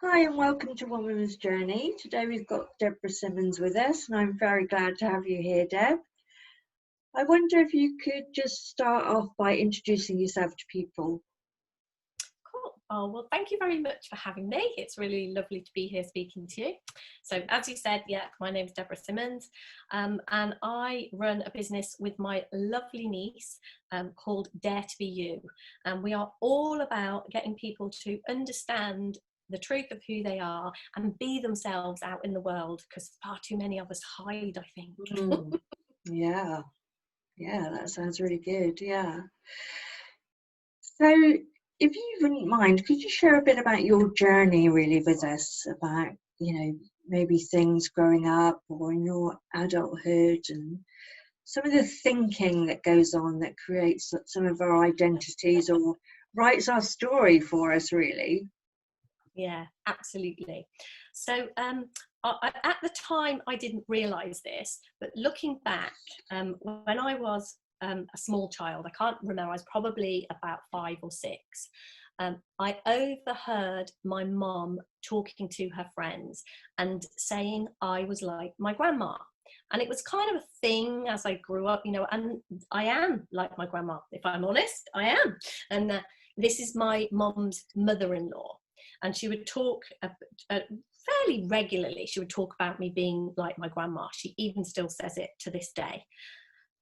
Hi and welcome to One Woman's Journey. Today we've got Debra Simmons with us and I'm very glad to have you here, Deb. I wonder if you could just start off by introducing yourself to people. Cool. Oh, well, thank you very much for having me. It's really lovely to be here speaking to you. So as you said, my name is Debra Simmons, and I run a business with my lovely niece called Dare to Be You. And we are all about getting people to understand the truth of who they are and be themselves out in the world, because far too many of us hide, I think. Yeah, that sounds really good. Yeah. So if you wouldn't mind, could you share a bit about your journey really with us about, maybe things growing up or in your adulthood and some of the thinking that goes on that creates some of our identities or writes our story for us, really? Yeah, absolutely. So at the time, I didn't realise this, but looking back, when I was a small child, I can't remember, I was probably about 5 or 6. I overheard my mom talking to her friends and saying I was like my grandma. And it was kind of a thing as I grew up, and I am like my grandma, if I'm honest, I am. And this is my mom's mother-in-law. And she would talk fairly regularly. She would talk about me being like my grandma. She even still says it to this day.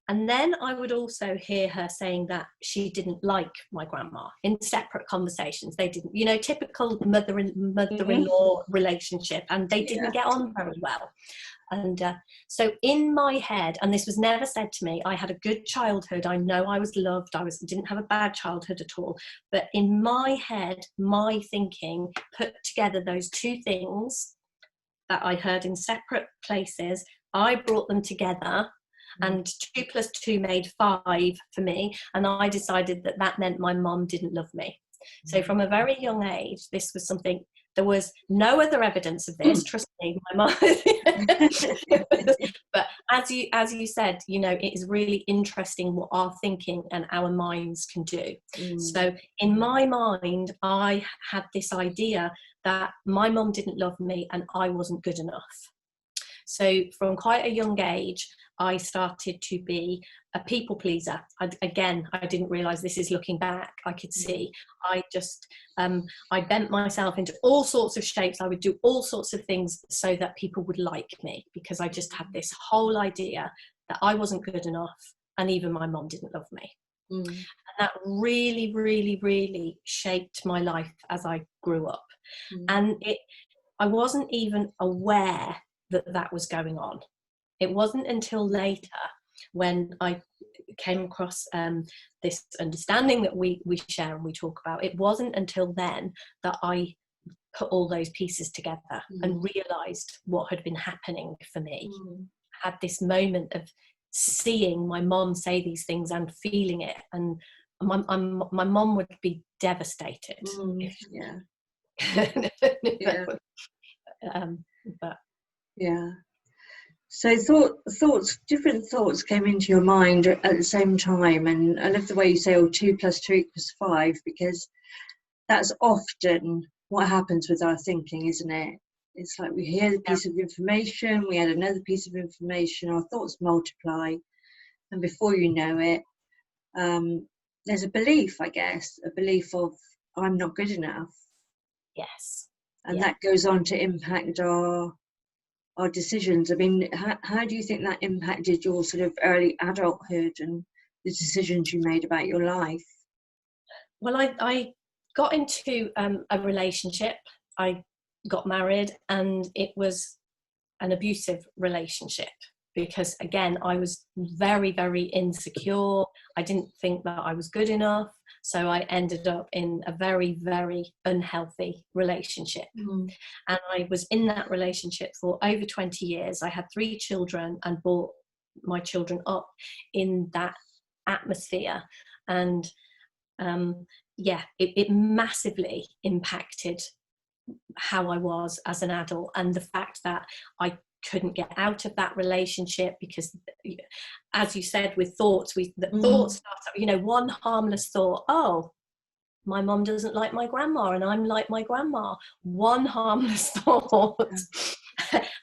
And then I would also hear her saying that she didn't like my grandma in separate conversations. They didn't, typical mother-in-law relationship, and they didn't get on very well. And so in my head, and this was never said to me, I had a good childhood. I know I was loved. Didn't have a bad childhood at all. But in my head, my thinking put together those two things that I heard in separate places. I brought them together, and 2 + 2 made 5 for me. And I decided that meant my mom didn't love me. So from a very young age, this was something. There was no other evidence of this. Trust me, my mom. But as you said, it is really interesting what our thinking and our minds can do. So in my mind, I had this idea that my mom didn't love me and I wasn't good enough. So from quite a young age, I started to be a people pleaser. I didn't realise this is looking back. I could see. I just, I bent myself into all sorts of shapes. I would do all sorts of things so that people would like me, because I just had this whole idea that I wasn't good enough and even my mom didn't love me. And that really, really, really shaped my life as I grew up. And I wasn't even aware that was going on. It wasn't until later, when I came across this understanding that we share and we talk about, it wasn't until then that I put all those pieces together and realised what had been happening for me. I had this moment of seeing my mom say these things and feeling it, and my mom would be devastated. So different thoughts came into your mind at the same time, and I love the way you say, 2 + 2 = 5, because that's often what happens with our thinking, isn't it? It's like we hear a piece of information, we add another piece of information, our thoughts multiply, and before you know it, there's a belief, I guess, a belief of I'm not good enough. Yes. And that goes on to impact our decisions. I mean, how do you think that impacted your sort of early adulthood and the decisions you made about your life? Well, I got into a relationship. I got married, and it was an abusive relationship, because again, I was very, very insecure. I didn't think that I was good enough. So I ended up in a very, very unhealthy relationship. And I was in that relationship for over 20 years. I had 3 children and brought my children up in that atmosphere. And it massively impacted how I was as an adult, and the fact that I couldn't get out of that relationship, because, as you said, with thoughts, thoughts start up, one harmless thought, my mum doesn't like my grandma and I'm like my grandma. One harmless thought.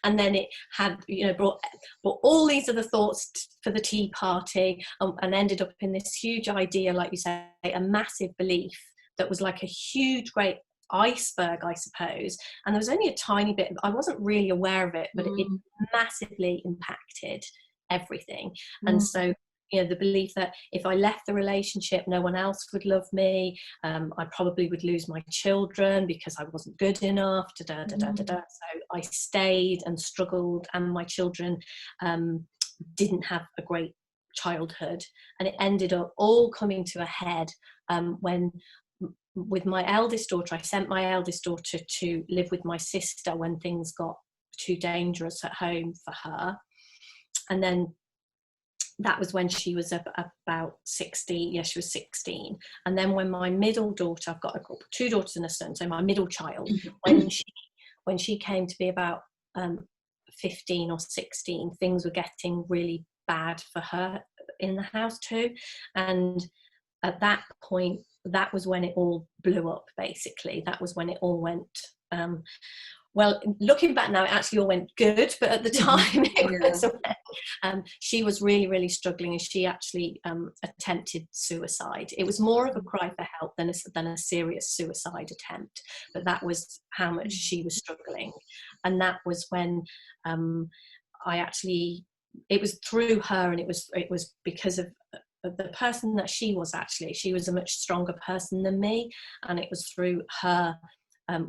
And then it had, you know, brought all these other thoughts for the tea party, and ended up in this huge idea, like you say, a massive belief that was like a huge, great iceberg, I suppose. And there was only a tiny bit, I wasn't really aware of it, but it massively impacted everything. And so, you know, the belief that if I left the relationship, no one else would love me. I probably would lose my children because I wasn't good enough. So I stayed and struggled, and my children didn't have a great childhood. And it ended up all coming to a head when, with my eldest daughter, I sent my eldest daughter to live with my sister when things got too dangerous at home for her. And then that was when she was about 16. Yeah, she was 16. And then when my middle daughter, I've got 2 daughters and a son, so my middle child, when she came to be about 15 or 16, things were getting really bad for her in the house too. And at that point, that was when it all blew up, basically. That was when it all went well, looking back now, it actually all went good, but at the time she was really, really struggling, and she actually attempted suicide. It was more of a cry for help than a serious suicide attempt, but that was how much she was struggling. And that was when it was through her, and it was because of the person that she was. Actually, she was a much stronger person than me, and it was through her.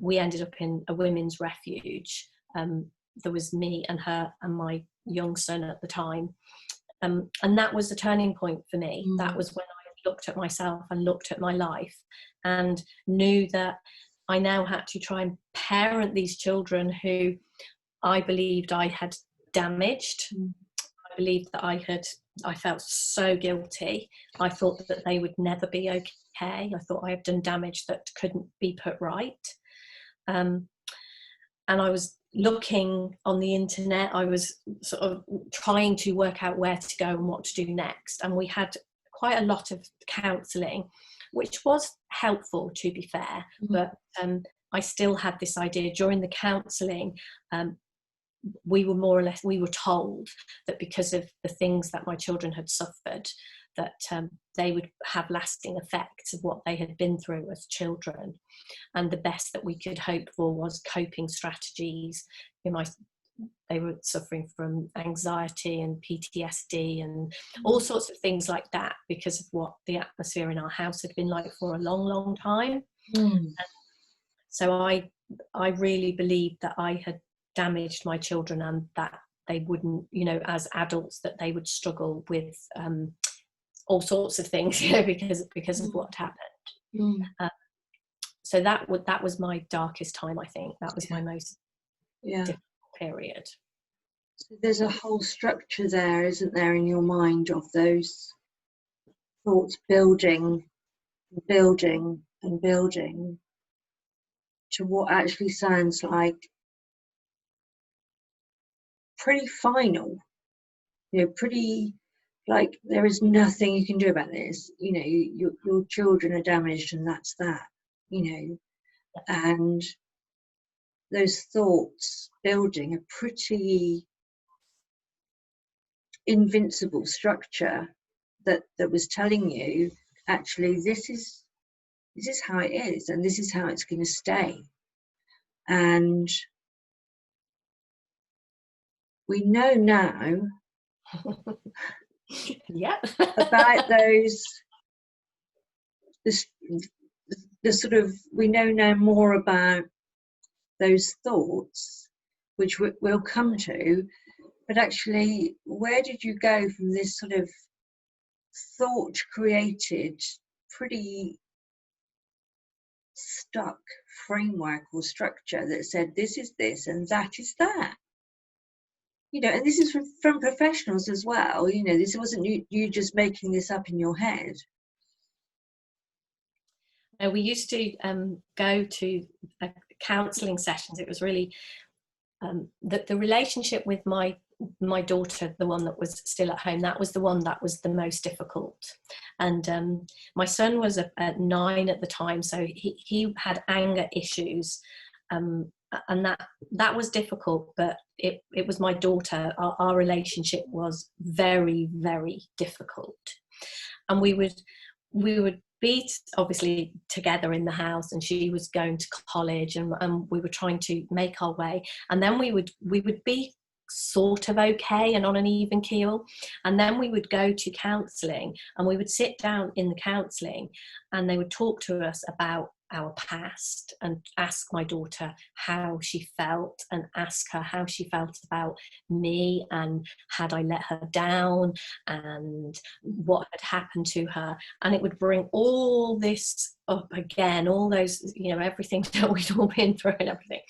We ended up in a women's refuge. There was me and her and my young son at the time. And that was the turning point for me. That was when I looked at myself and looked at my life and knew that I now had to try and parent these children who I believed I had damaged. I believed that I felt so guilty. I thought that they would never be okay. I thought I had done damage that couldn't be put right. And I was looking on the internet. I was sort of trying to work out where to go and what to do next. And we had quite a lot of counselling, which was helpful, to be fair. But I still had this idea during the counselling. We were told that because of the things that my children had suffered, that they would have lasting effects of what they had been through as children. And the best that we could hope for was coping strategies. They were suffering from anxiety and PTSD and all sorts of things like that because of what the atmosphere in our house had been like for a long, long time. So I really believed that I had damaged my children, and that they wouldn't, as adults, that they would struggle with all sorts of things, because of what happened. So that was my darkest time. I think that was my most difficult period. So there's a whole structure there, isn't there, in your mind, of those thoughts building and building to what actually sounds like pretty final, pretty like there is nothing you can do about this. Your children are damaged, and that's that. And those thoughts building a pretty invincible structure that was telling you, actually, this is how it is, and this is how it's going to stay. And we know now about those, the sort of, we know now more about those thoughts, which we'll come to. But actually, where did you go from this sort of thought created, pretty stuck framework or structure that said this is this and that is that? And this is from professionals as well. This wasn't you just making this up in your head. We used to go to counselling sessions. It was really the relationship with my my daughter, the one that was still at home, that was the one that was the most difficult. And my son was at 9 at the time, so he had anger issues, and that was difficult. But it was my daughter. Our relationship was very, very difficult, and we would be obviously together in the house, and she was going to college, and we were trying to make our way, and then we would be sort of okay and on an even keel, and then we would go to counselling, and we would sit down in the counselling, and they would talk to us about our past and ask my daughter how she felt, and ask her how she felt about me, and had I let her down, and what had happened to her. And it would bring all this up again, all those, everything that we'd all been through and everything.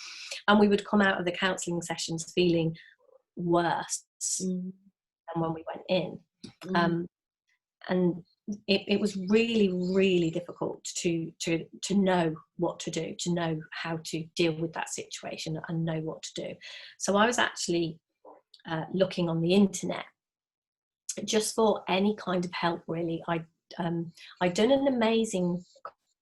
And we would come out of the counselling sessions feeling worse than when we went in. And it was really, really difficult to know what to do, to know how to deal with that situation and know what to do. So I was actually looking on the internet just for any kind of help, really. I'd done an amazing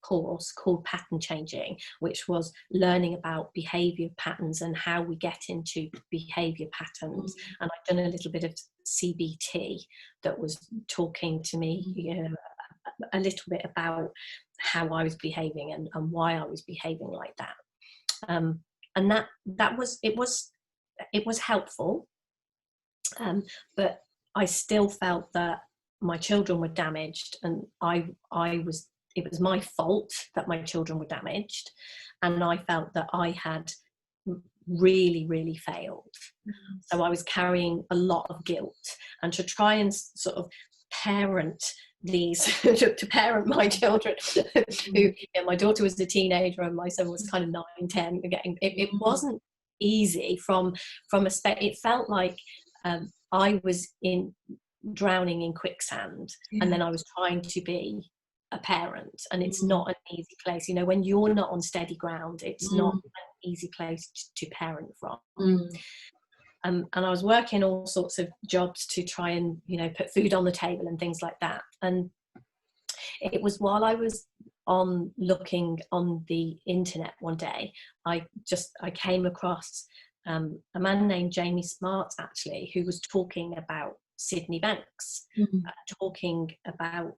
course called Pattern Changing, which was learning about behaviour patterns and how we get into behaviour patterns. And I'd done a little bit of CBT that was talking to me, a little bit about how I was behaving and why I was behaving like that. And that was helpful, but I still felt that my children were damaged, and it was my fault that my children were damaged, and I felt that I had really, really failed. So I was carrying a lot of guilt, and to try and sort of parent these to parent my children who, my daughter was a teenager and my son was kind of 9, 10, it wasn't easy from it felt like I was drowning in quicksand, and then I was trying to be a parent, and it's not an easy place. When you're not on steady ground, it's not an easy place to parent from. And I was working all sorts of jobs to try and put food on the table and things like that. And it was while I was looking on the internet one day, I came across a man named Jamie Smart, actually, who was talking about Sydney Banks, talking about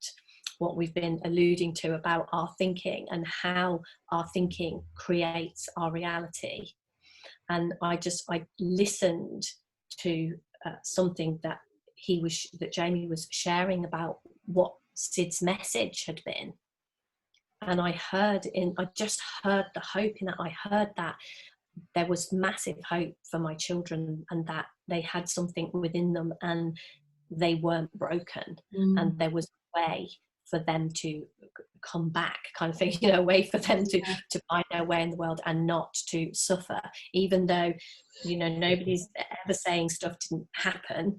what we've been alluding to about our thinking and how our thinking creates our reality. And I listened to something that Jamie was sharing about what Sid's message had been. And I just heard the hope in it. I heard that there was massive hope for my children, and that they had something within them and they weren't broken, and there was a way for them to come back, kind of thing, a way for them to find their way in the world and not to suffer, even though nobody's ever saying stuff didn't happen.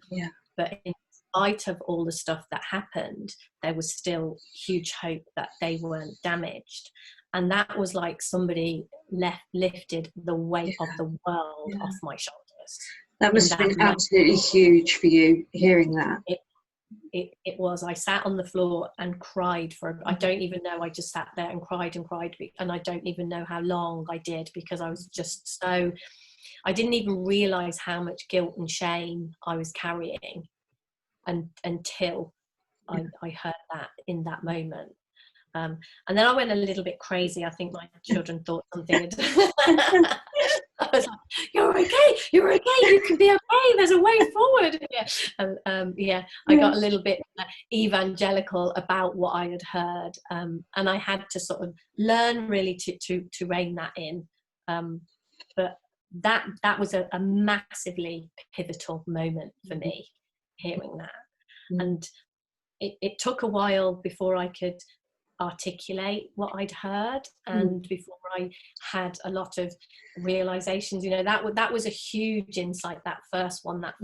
But in spite of all the stuff that happened, there was still huge hope that they weren't damaged. And that was like somebody lifted the weight of the world off my shoulders. That must have been absolutely huge for you, hearing that. It was. I sat on the floor and cried I don't even know, I just sat there and cried, and I don't even know how long I did, because I was just so, I didn't even realise how much guilt and shame I was carrying until I heard that in that moment. And then I went a little bit crazy. I think my children thought something I was like, you're okay, you can be okay, there's a way forward. I got a little bit evangelical about what I had heard, and I had to sort of learn really to rein that in. But that was a massively pivotal moment for me, hearing that. And it took a while before I could articulate what I'd heard, and before I had a lot of realizations. That was a huge insight, that first moment,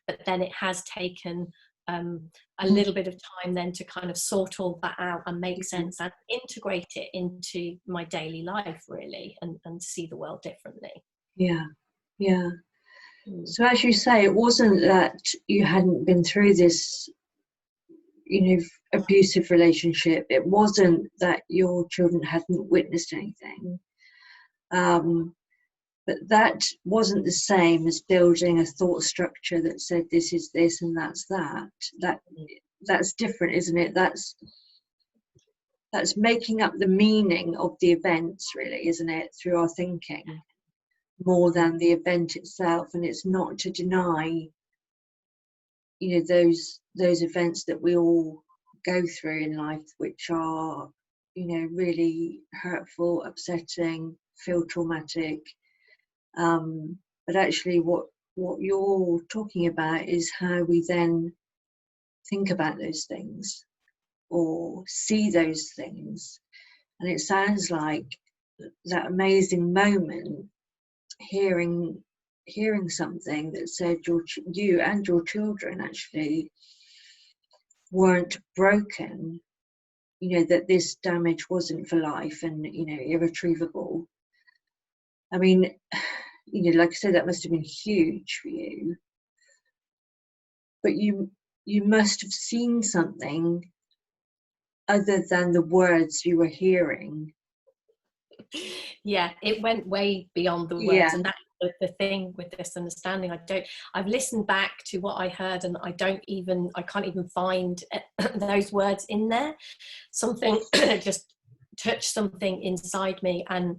but then it has taken a little bit of time then to kind of sort all that out and make sense and integrate it into my daily life, really, and see the world differently. So as you say, it wasn't that you hadn't been through this, abusive relationship. It wasn't that your children hadn't witnessed anything. But that wasn't the same as building a thought structure that said this is this and that's that. That's different, isn't it? That's making up the meaning of the events, really, isn't it, through our thinking, more than the event itself. And it's not to deny, those events that we all go through in life, which are, really hurtful, upsetting, feel traumatic. But actually what you're talking about is how we then think about those things or see those things. And it sounds like that amazing moment, hearing something that said you and your children actually weren't broken, that this damage wasn't for life and, irretrievable. I mean, like I said, that must have been huge for you. But you must have seen something other than the words you were hearing. Yeah, it went way beyond the words. And that's the thing with this understanding. I've listened back to what I heard, and I can't even find those words in there. Something just touched something inside me, and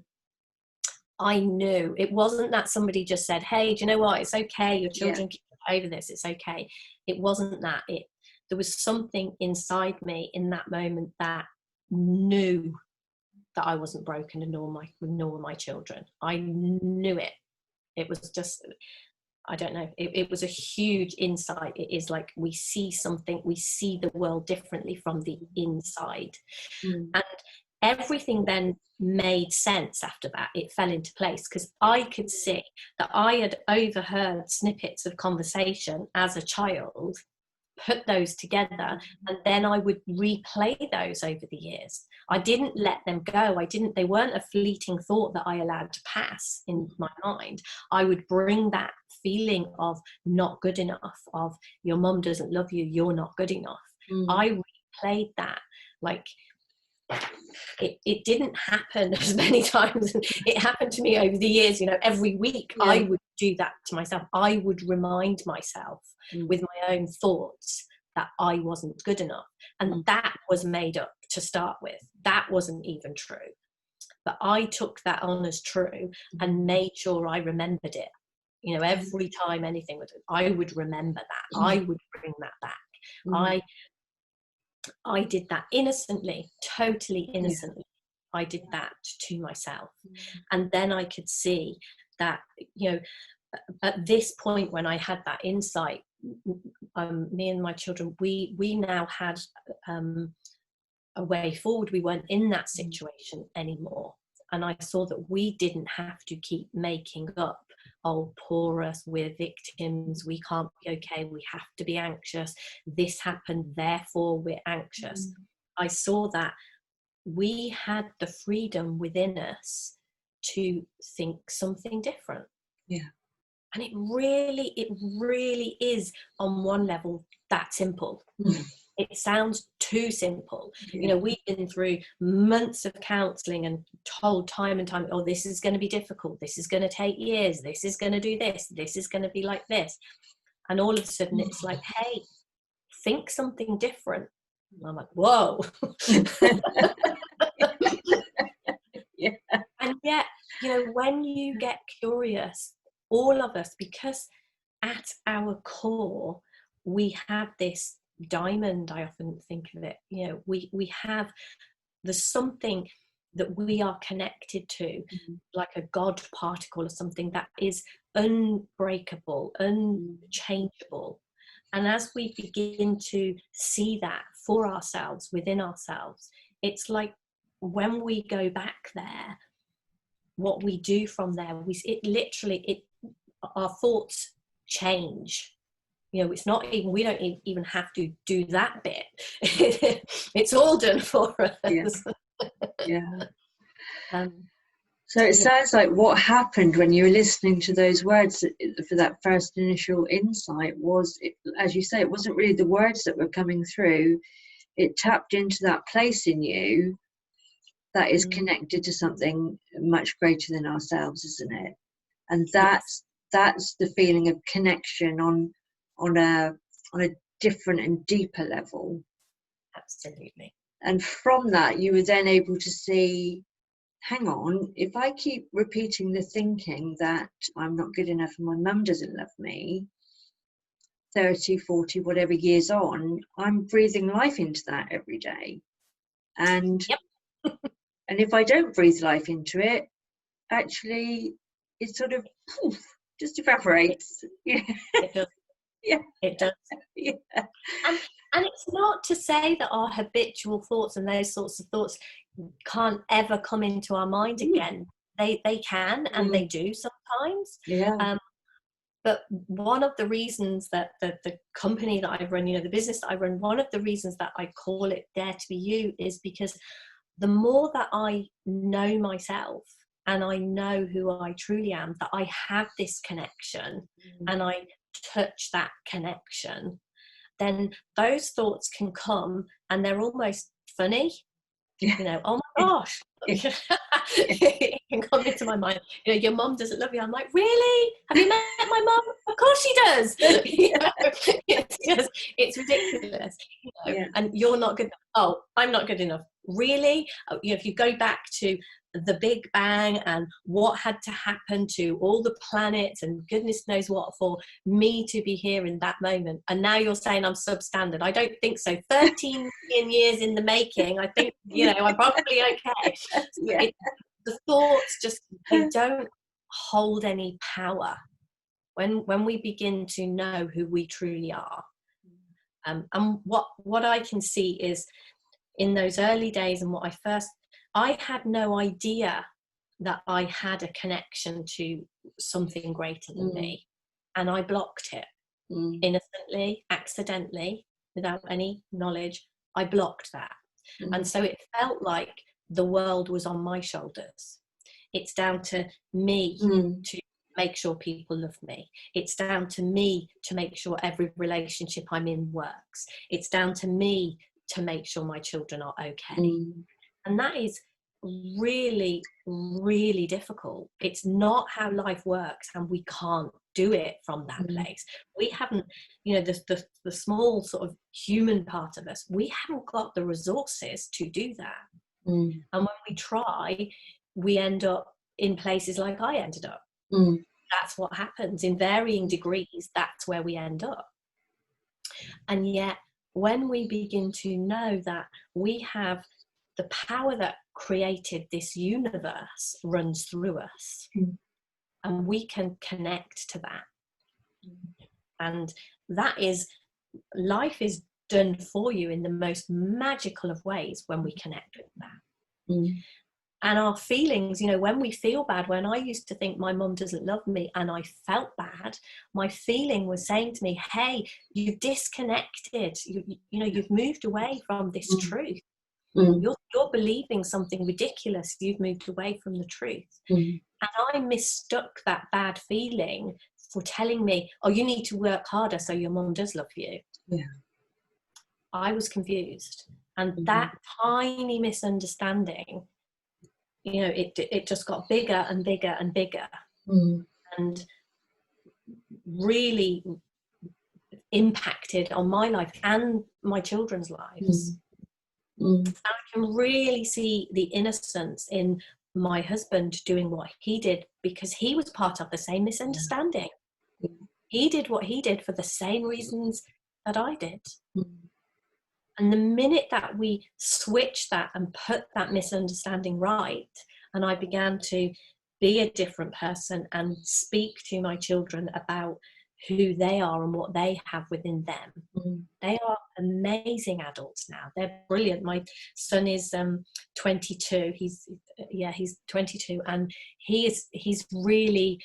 I knew it wasn't that somebody just said, hey, do you know what, it's okay, your children can get over this, it's okay. It wasn't that. There was something inside me in that moment that knew that I wasn't broken, and nor were my children. I knew it. It was just, I don't know, it was a huge insight. It is like we see something, we see the world differently from the inside. And everything then made sense after that. It fell into place because I could see that I had overheard snippets of conversation as a child, put those together, and then I would replay those over the years. I didn't let them go. They weren't a fleeting thought that I allowed to pass in my mind. I would bring that feeling of not good enough, of your mum doesn't love you, you're not good enough. I replayed that. Like, it didn't happen as many times. It happened to me over the years, every week. I would do that to myself. I would remind myself with my own thoughts that I wasn't good enough. And that was made up to start with. That wasn't even true. But I took that on as true and made sure I remembered it. Every time anything I would remember that. I would bring that back. I did that innocently, totally innocently. I did that to myself. And then I could see that, at this point when I had that insight, me and my children, we now had a way forward. We weren't in that situation anymore. And I saw that we didn't have to keep making up, oh, poor us, we're victims, we can't be okay, we have to be anxious, this happened, therefore we're anxious. I saw that we had the freedom within us to think something different. And it really is, on one level, that simple. It sounds too simple. We've been through months of counselling and told time and time, oh, this is going to be difficult, this is going to take years, this is going to do this is going to be like this. And all of a sudden it's like, hey, think something different. And I'm like, whoa. And yet, when you get curious, all of us, because at our core, we have this diamond, I often think of it, there's something that we are connected to, like a God particle or something that is unbreakable, unchangeable. And as we begin to see that for ourselves, within ourselves, it's like when we go back there, what we do from there, our thoughts change. It's not even, we don't even have to do that bit. It's all done for us. So it sounds like what happened when you were listening to those words for that first initial insight was, as you say, it wasn't really the words that were coming through. It tapped into that place in you that is connected to something much greater than ourselves, isn't it? And that's the feeling of connection on a different and deeper level. Absolutely. And from that, you were then able to see, hang on, if I keep repeating the thinking that I'm not good enough and my mum doesn't love me, 30, 40, whatever years on, I'm breathing life into that every day. And and if I don't breathe life into it, actually it sort of poof, just evaporates. It does. Yeah. It does. Yeah. And it's not to say that our habitual thoughts and those sorts of thoughts can't ever come into our mind again. They can, and they do sometimes. Yeah. But one of the reasons that the company that I run, the business that I run, one of the reasons that I call it Dare to Be You is because the more that I know myself and I know who I truly am, that I have this connection and I touch that connection, then those thoughts can come and they're almost funny. Oh my gosh, it can come into my mind. Your mum doesn't love you. I'm like, really? Have you met my mum? Of course she does. It's ridiculous. And you're not good enough. Oh, I'm not good enough. Really? If you go back to the Big Bang and what had to happen to all the planets and goodness knows what for me to be here in that moment, and now you're saying I'm substandard. I don't think so. 13 million years in the making. I think I'm probably okay. The thoughts just, they don't hold any power when we begin to know who we truly are. And what I can see is in those early days, and I had no idea that I had a connection to something greater than me. And I blocked it innocently, accidentally, without any knowledge. I blocked that. And so it felt like the world was on my shoulders. It's down to me to make sure people love me. It's down to me to make sure every relationship I'm in works. It's down to me to make sure my children are okay. And that is really, really difficult. It's not how life works, and we can't do it from that place. We haven't, the small sort of human part of us, we haven't got the resources to do that. And when we try, we end up in places like I ended up. That's what happens in varying degrees. That's where we end up. And yet, when we begin to know that we have the power that created this universe runs through us, and we can connect to that, and that is, life is done for you in the most magical of ways when we connect with that. And our feelings, when we feel bad, when I used to think my mum doesn't love me and I felt bad, my feeling was saying to me, hey, you've disconnected, you've moved away from this truth. You're believing something ridiculous. You've moved away from the truth. And I mistook that bad feeling for telling me, oh, you need to work harder so your mum does love you. I was confused. And that tiny misunderstanding, it just got bigger and bigger and bigger, and really impacted on my life and my children's lives. And I can really see the innocence in my husband doing what he did, because he was part of the same misunderstanding. He did what he did for the same reasons that I did. And the minute that we switched that and put that misunderstanding right, and I began to be a different person and speak to my children about who they are and what they have within them. They are amazing adults now. They're brilliant. My son is 22. He's 22, and he's really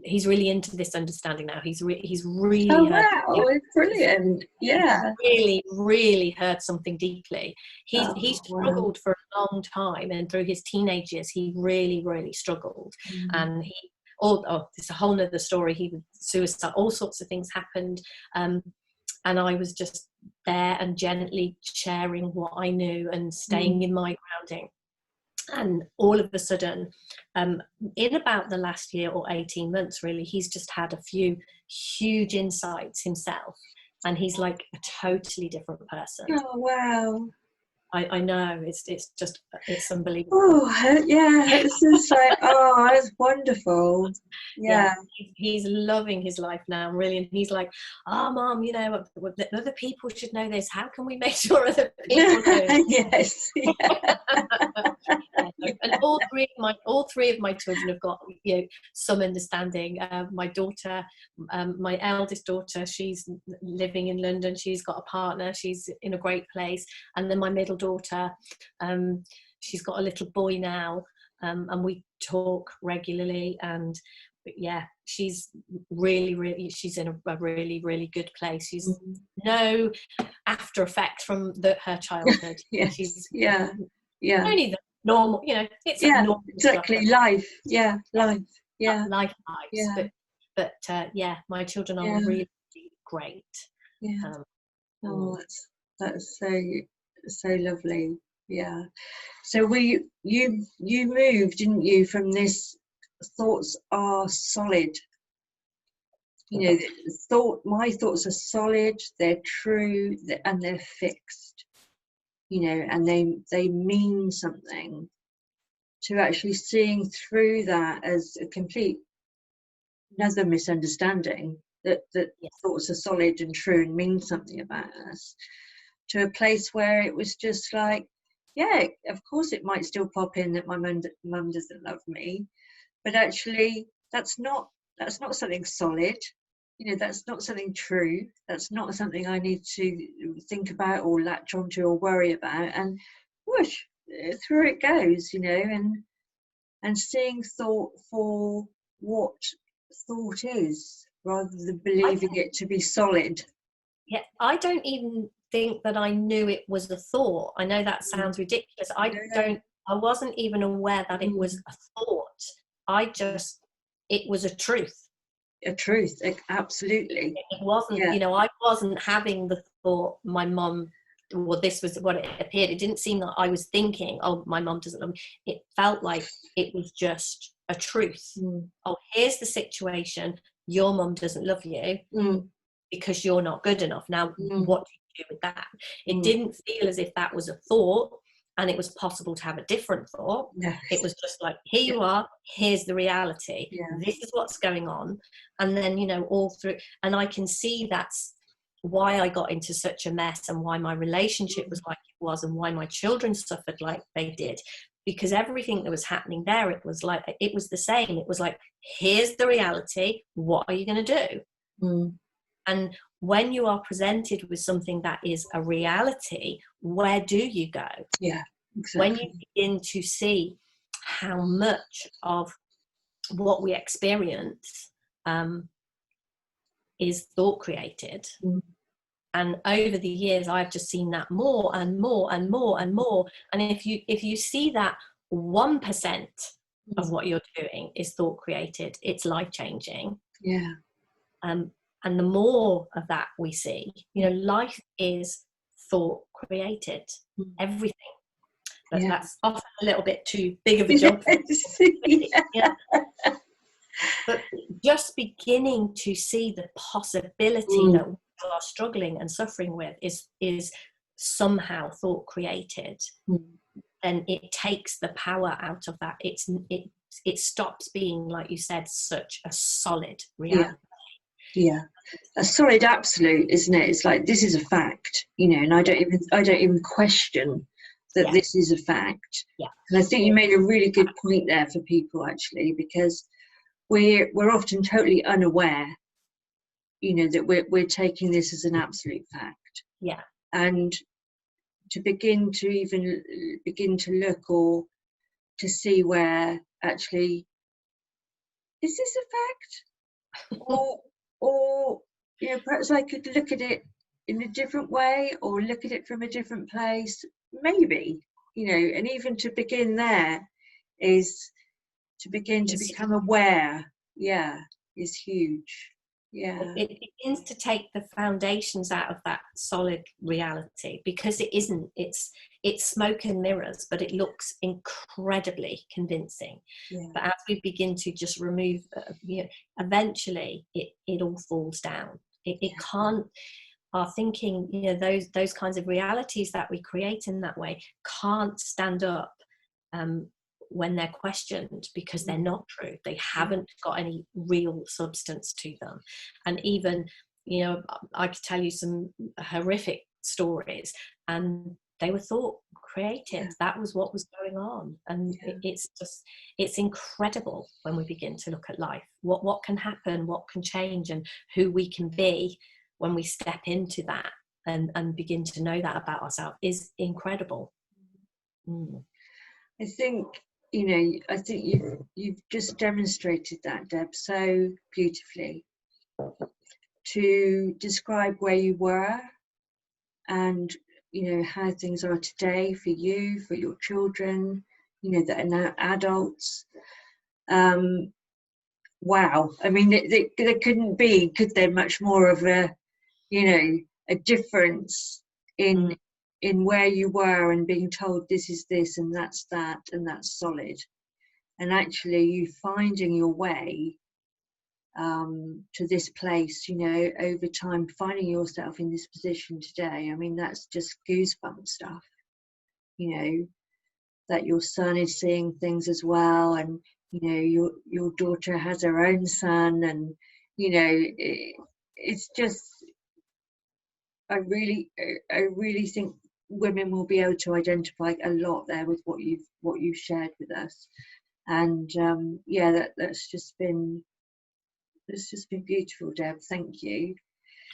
he's really into this understanding now. He's really Oh heard, wow, it's brilliant. Yeah. really, really heard something deeply. He Oh, wow. struggled for a long time, and through his teenage years, he really, really struggled. And it's a whole nother story. He was suicide, all sorts of things happened. And I was just there and gently sharing what I knew and staying in my grounding. And all of a sudden, in about the last year or 18 months, really, he's just had a few huge insights himself. And he's like a totally different person. Oh, wow. I know, it's unbelievable. Oh, yeah, it's just like, oh, that's wonderful. Yeah. He's loving his life now, really. And he's like, oh, Mom, you know, other people should know this. How can we make sure other people do? Yes. Yeah. And all three of my children have got, you know, some understanding. My daughter, my eldest daughter, she's living in London. She's got a partner. She's in a great place. And then my middle daughter, she's got a little boy now, and we talk regularly. And yeah, she's really she's in a really, really good place. She's no after effect from her childhood. Yes. She's only the normal, you know, it's normal exactly stuff. Life yeah Life vibes. But my children are really great. Oh, that's so lovely. Yeah. So you moved, didn't you, from this thoughts are solid, you know, my thoughts are solid, they're true, and they're fixed, you know, and they mean something, to actually seeing through that as a complete another misunderstanding, that thoughts are solid and true and mean something about us, to a place where it was just like, yeah, of course it might still pop in that my mum doesn't love me, but actually that's not something solid, you know, that's not something true, that's not something I need to think about or latch onto or worry about, and whoosh, through it goes, you know, and seeing thought for what thought is, rather than believing it to be solid. Yeah, I don't even think that I knew it was a thought. I know that sounds ridiculous. I wasn't even aware that it was a thought. It was a truth. A truth, absolutely. It wasn't, you know, I wasn't having the thought, my mum, well, this was what it appeared. It didn't seem that I was thinking, oh, my mum doesn't love me. It felt like it was just a truth. Oh, here's the situation. Your mum doesn't love you because you're not good enough. Now, what do you do with that? It didn't feel as if that was a thought and it was possible to have a different thought. Yes. It was just like, here you are, here's the reality. This is what's going on. And then, you know, all through, and I can see that's why I got into such a mess, and why my relationship was like it was, and why my children suffered like they did, because everything that was happening there, it was the same. It was like, here's the reality, what are you going to do? And when you are presented with something that is a reality, where do you go? Yeah, exactly. When you begin to see how much of what we experience is thought created. And over the years, I've just seen that more and more and more and more. And if you see that 1% of what you're doing is thought created, it's life changing. Yeah. And the more of that we see, you know, life is thought created, everything. But that's often a little bit too big of a jump. But just beginning to see the possibility that we are struggling and suffering with is somehow thought created, then it takes the power out of that. It stops being, like you said, such a solid reality. Yeah, a solid absolute, isn't it? It's like, this is a fact, you know, and I don't even question that this is a fact. And I think you made a really good point there for people, actually, because we're often totally unaware, you know, that we're taking this as an absolute fact. Yeah. And to begin to look, or to see where actually, is this a fact? or perhaps I could look at it in a different way, or look at it from a different place, maybe, and even to begin there is to begin to become aware, is huge. It begins to take the foundations out of that solid reality, because it isn't, it's smoke and mirrors, but it looks incredibly convincing. But as we begin to just remove, eventually it all falls down. It can't, our thinking, those kinds of realities that we create in that way can't stand up when they're questioned, because they're not true. They haven't got any real substance to them. And even, I could tell you some horrific stories, and they were thought created. That was what was going on. And it's incredible when we begin to look at life, what can happen, what can change, and who we can be when we step into that and begin to know that about ourselves is incredible. I think you've just demonstrated that, Deb, so beautifully, to describe where you were and how things are today for you, for your children, that are now adults. Wow. I mean, there couldn't be, could there, much more of a difference in where you were and being told this is this and that's that and that's solid, and actually you finding your way to this place, over time, finding yourself in this position today. I mean, that's just goosebump stuff, that your son is seeing things as well, and your daughter has her own son, and it's just, I really think women will be able to identify a lot there with what you've shared with us. And that's just been beautiful, Deb. Thank you.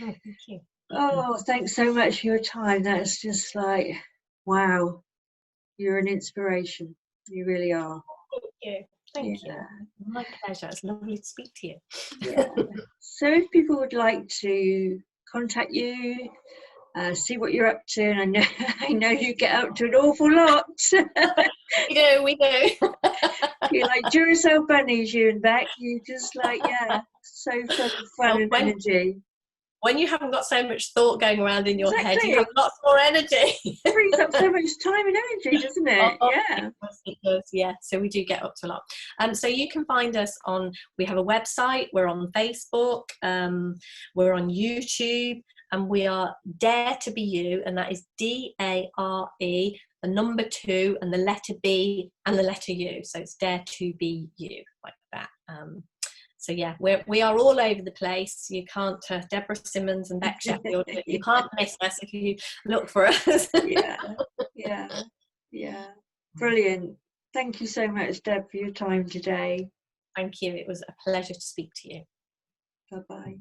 Oh, thank you. Oh, thanks so much for your time. That's just like, wow, you're an inspiration. You really are. Thank you. My pleasure. It's lovely to speak to you. So if people would like to contact you, see what you're up to, and I know you get up to an awful lot. We do. You're like Duracell bunnies, you and Beck. You just like, so full of fun and energy. When you haven't got so much thought going around in your head, you have lots more energy. It frees up so much time and energy, doesn't it? It does. So we do get up to a lot. So you can find us we have a website, we're on Facebook, we're on YouTube, and we are Dare to Be You, and that is DARE, the number 2 and the letter B and the letter U. So it's Dare to Be You, like that. So we are all over the place. You can't, Debra Simmons and Beck Sheffield, you can't miss us if you look for us. Brilliant. Thank you so much, Deb, for your time today. Thank you. It was a pleasure to speak to you. Bye-bye.